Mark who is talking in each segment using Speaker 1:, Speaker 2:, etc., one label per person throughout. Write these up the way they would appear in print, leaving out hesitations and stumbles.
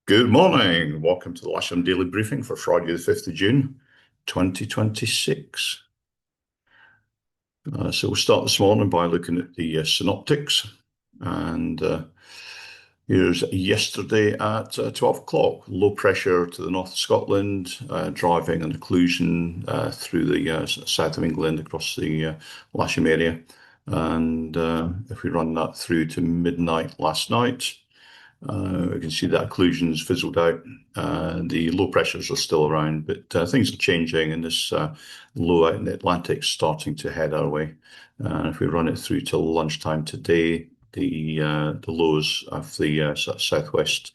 Speaker 1: Good morning. Welcome to the Lasham Daily Briefing for Friday, the 5th of June, 2026. So we'll start this morning by looking at the synoptics. And here's yesterday at 12 o'clock. Low pressure to the north of Scotland, driving an occlusion through the south of England across the Lasham area. And if we run that through to midnight last night, we can see that occlusion's fizzled out. The low pressures are still around, but things are changing, and this low out in the Atlantic is starting to head our way. If we run it through till lunchtime today, the lows of the southwest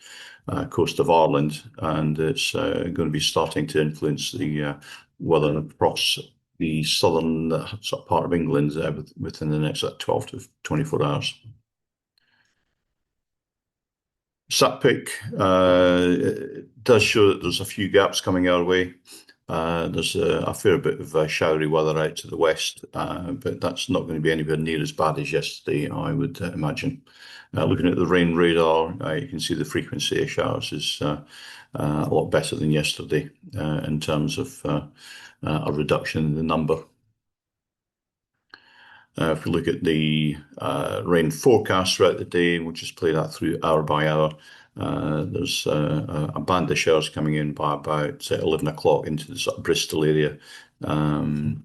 Speaker 1: coast of Ireland, and it's going to be starting to influence the weather across the southern part of England within the next 12 to 24 hours. SatPic does show that there's a few gaps coming our way. There's a fair bit of showery weather out to the west, but that's not going to be anywhere near as bad as yesterday, I would imagine. Looking at the rain radar, you can see the frequency of showers is a lot better than yesterday in terms of a reduction in the number. If we look at the rain forecast throughout the day, we'll just play that through hour by hour. There's a band of showers coming in by about 11 o'clock into the sort of Bristol area. And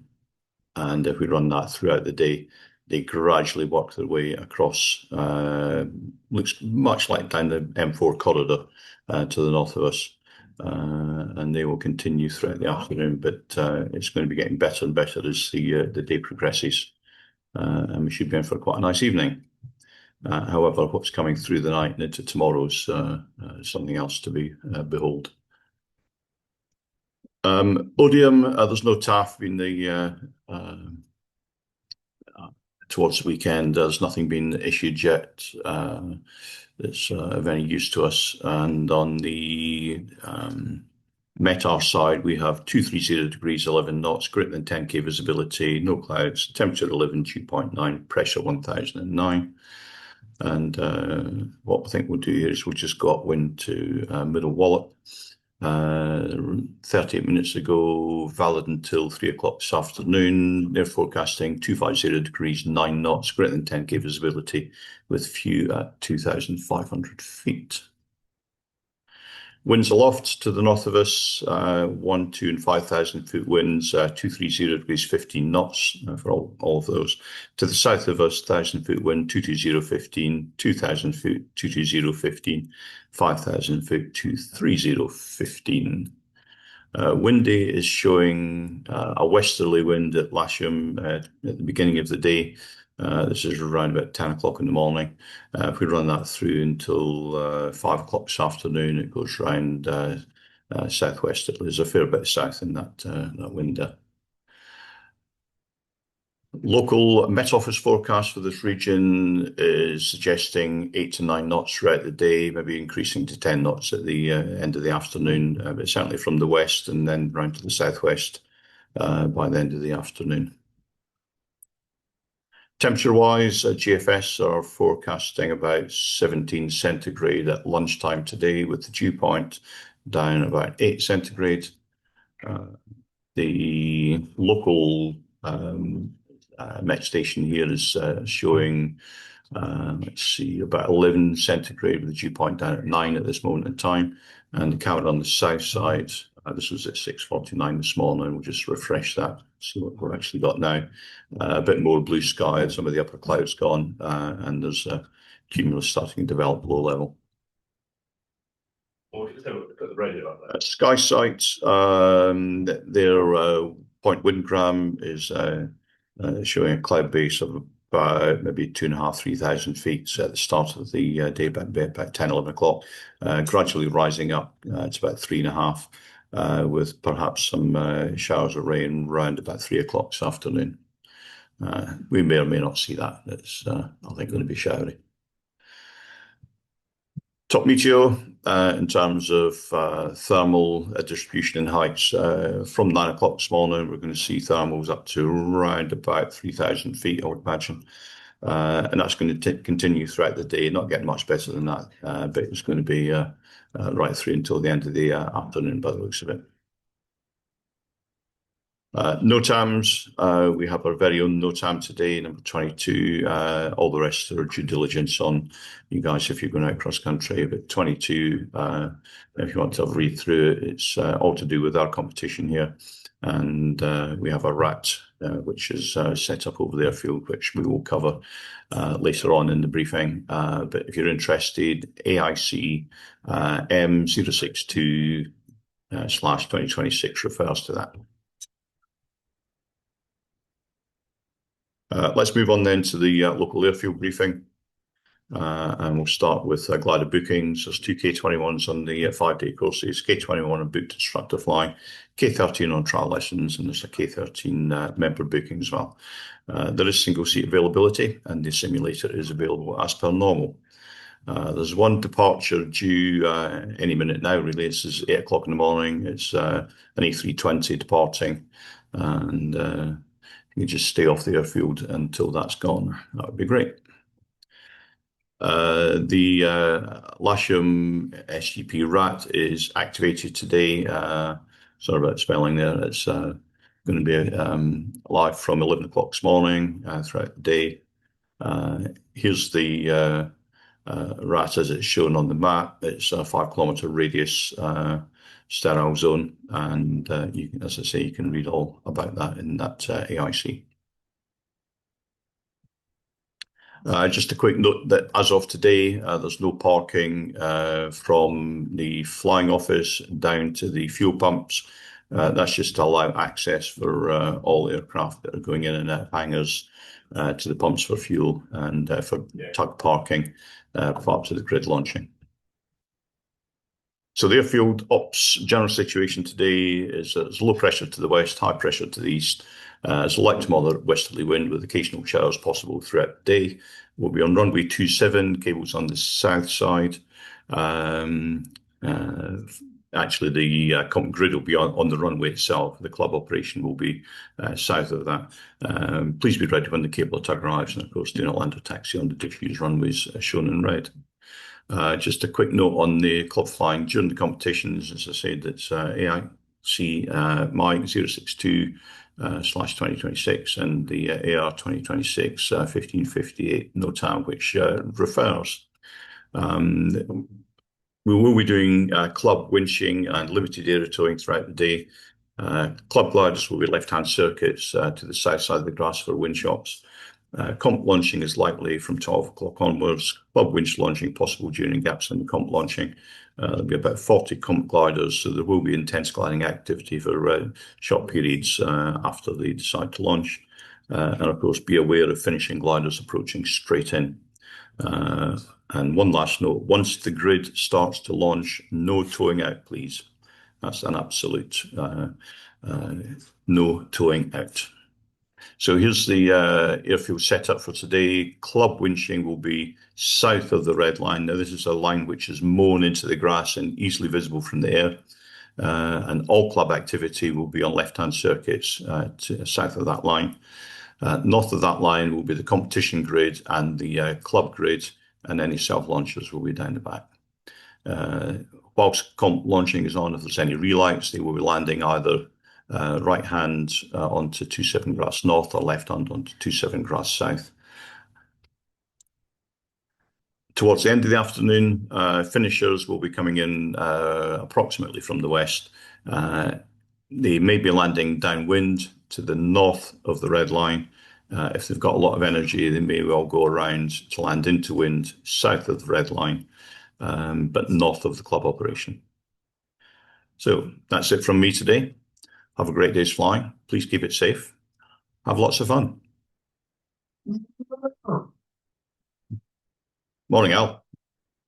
Speaker 1: if we run that throughout the day, they gradually work their way across. Looks much like down the M4 corridor to the north of us. And they will continue throughout the afternoon, but it's going to be getting better and better as the day progresses. And we should be in for quite a nice evening. However, what's coming through the night and into tomorrow's something else to behold. Odium, there's no TAF in the towards the weekend. There's nothing been issued yet that's of any use to us. And on the METAR side, we have 230 degrees, 11 knots, greater than 10k visibility, no clouds, temperature 11, dew point 9, pressure 1009. And what I think we'll do here is we'll just go upwind to Middle Wallet. 38 minutes ago, valid until 3 o'clock this afternoon. They're forecasting 250 degrees, 9 knots, greater than 10k visibility, with few at 2,500 feet. Winds aloft to the north of us, 1, 2, and 5,000 foot winds, 230 degrees, 15 knots for all of those. To the south of us, 1,000 foot wind, 220, 15, 2,000 foot, 220, 15, 5,000 foot, 230, 15. Windy is showing a westerly wind at Lasham at the beginning of the day. This is around about 10 o'clock in the morning. If we run that through until 5 o'clock this afternoon, it goes round southwest. There's a fair bit south in that window. Local Met Office forecast for this region is suggesting 8 to 9 knots throughout the day, maybe increasing to 10 knots at the end of the afternoon, but certainly from the west and then round to the southwest by the end of the afternoon. Temperature-wise, GFS are forecasting about 17 centigrade at lunchtime today, with the dew point down about 8 centigrade. The local Met station here is showing, let's see, about 11 centigrade with the dew point down at 9 at this moment in time. And the count on the south side, this was at 6:49 this morning. We'll just refresh that, see what we've actually got now. A bit more blue sky, some of the upper clouds gone, and there's cumulus starting to develop below level. Sky sight, their point wind gram is showing a cloud base of about maybe 2,500, 3,000 feet at the start of the day, about 10, 11 o'clock, gradually rising up. It's about 3.5, with perhaps some showers of rain around about 3 o'clock this afternoon. We may or may not see that. It's, I think, going to be showery. Top meteo in terms of thermal distribution and heights. From 9 o'clock this morning, we're going to see thermals up to around about 3,000 feet, I would imagine. And that's going to continue throughout the day, not getting much better than that, but it's going to be right through until the end of the afternoon by the looks of it. NOTAMs, we have our very own NOTAM today, number 22. All the rest are due diligence on you guys if you're going out cross country. But 22, if you want to have a read through it, it's all to do with our competition here. And we have a RAT, which is set up over the airfield, which we will cover later on in the briefing. But if you're interested, AIC M062 slash 2026 refers to that. Let's move on then to the local airfield briefing. And we'll start with glider bookings. There's two K21s on the 5-day courses. K21 on booked instructor flying, K13 on trial lessons, and there's a K13 member booking as well. There is single seat availability, and the simulator is available as per normal. There's one departure due any minute now, really. This is 8 o'clock in the morning. It's an A320 departing, and you just stay off the airfield until that's gone. That would be great. The Lasham SGP RAT is activated today. Sorry about spelling there. It's going to be live from 11 o'clock this morning throughout the day. Here's the RAT as it's shown on the map. It's a 5-kilometer radius sterile zone, and you can, as I say, you can read all about that in that AIC. Just a quick note that as of today, there's no parking from the flying office down to the fuel pumps. That's just to allow access for all aircraft that are going in and out of hangars to the pumps for fuel and for tug parking prior to the grid launching. So the airfield ops general situation today is there's low pressure to the west, high pressure to the east. It's a light to moderate westerly wind with occasional showers possible throughout the day. We'll be on runway 27, cables on the south side. Actually, the grid will be on the runway itself. The club operation will be south of that. Please be ready when the cable tug arrives, and of course, do not land or taxi on the diffused runways shown in red. Just a quick note on the club flying during the competitions. As I said, it's AIC MY 062 slash 2026 and the AR 2026 1558 NOTAM, which refers. We will be doing club winching and limited area towing throughout the day. Club gliders will be left-hand circuits to the south side of the grass for winch shops. Comp launching is likely from 12 o'clock onwards. Club winch launching possible during gaps in the comp launching. There'll be about 40 comp gliders, so there will be intense gliding activity for short periods after they decide to launch. And of course, be aware of finishing gliders approaching straight in. And one last note, once the grid starts to launch, no towing out, please. That's an absolute no towing out. So here's the airfield setup for today. Club winching will be south of the red line. Now, this is a line which is mown into the grass and easily visible from the air. And all club activity will be on left-hand circuits to south of that line. North of that line will be the competition grid and the club grid, and any self-launchers will be down the back. Whilst comp launching is on, if there's any relights, they will be landing either right hand onto 27 grass north or left hand onto 27 grass south. Towards the end of the afternoon, finishers will be coming in approximately from the west. They may be landing downwind to the north of the red line. If they've got a lot of energy, they may well go around to land into wind south of the red line, but north of the club operation. So that's it from me today. Have a great day's flying. Please keep it safe. Have lots of fun. Morning, Al.